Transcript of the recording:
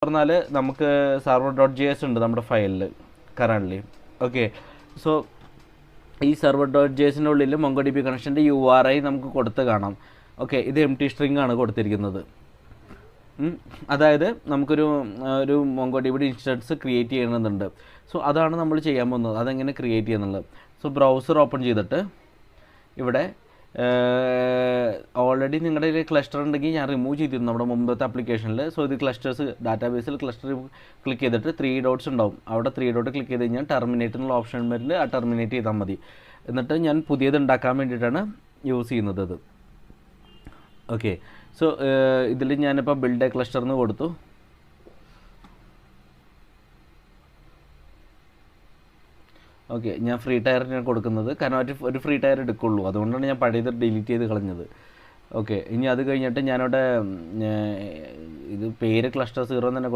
പറഞ്ഞാൽ നമുക്ക് server.js ഉണ്ട് നമ്മുടെ ഫയലിൽ കറൻ്റ്ലി. ഓക്കെ, സോ ഈ server.jsൻ്റെ ഉള്ളിൽ MongoDB കണക്ഷൻ്റെ URI നമുക്ക് കൊടുത്ത് കാണാം. ഓക്കെ, ഇത് എംപ്റ്റി സ്ട്രിങ് ആണ് കൊടുത്തിരിക്കുന്നത്. അതായത് നമുക്കൊരു MongoDB ഇൻസ്റ്റൻസ് ക്രിയേറ്റ് ചെയ്യണമെന്നുണ്ട്. സോ അതാണ് നമ്മൾ ചെയ്യാൻ പോകുന്നത്. അതെങ്ങനെ ക്രിയേറ്റ് ചെയ്യുന്നുള്ളത്. സോ ബ്രൗസർ ഓപ്പൺ ചെയ്തിട്ട് ഇവിടെ ഓൾറെഡി നിങ്ങളുടെ ഒരു ക്ലസ്റ്റർ ഉണ്ടെങ്കിൽ ഞാൻ റിമൂവ് ചെയ്തിരുന്നു നമ്മുടെ മുമ്പത്തെ ആപ്ലിക്കേഷനിൽ. സോ ഇത് ക്ലസ്റ്റേഴ്സ് ഡാറ്റാബേസിൽ ക്ലസ്റ്റർ ക്ലിക്ക് ചെയ്തിട്ട് 3 ഡോട്ട്സ് ഉണ്ടാവും. അവിടെ 3 ഡോട്ട് ക്ലിക്ക് ചെയ്ത് കഴിഞ്ഞാൽ ടെർമിനേറ്റ് എന്നുള്ള ഓപ്ഷൻ വരില്ല. ആ ടെർമിനേറ്റ് ചെയ്താൽ മതി. എന്നിട്ട് ഞാൻ പുതിയത് ഉണ്ടാക്കാൻ വേണ്ടിയിട്ടാണ് യൂസ് ചെയ്യുന്നത് അത്. ഓക്കെ, സോ ഇതിൽ ഞാനിപ്പോൾ ബിൽഡ് എ ക്ലസ്റ്റർ എന്ന് കൊടുത്തു. ഓക്കെ, ഞാൻ ഫ്രീ ടയറിനാണ് കൊടുക്കുന്നത്. കാരണം ഒരു ഫ്രീ ടയർ എടുക്കുള്ളൂ. അതുകൊണ്ടാണ് ഞാൻ പഴയത് ഡിലീറ്റ് ചെയ്ത് കളഞ്ഞത്. ഓക്കെ, ഇനി അത് കഴിഞ്ഞിട്ട് ഞാനവിടെ ഇത് പേര് cluster 0 എന്ന് തന്നെ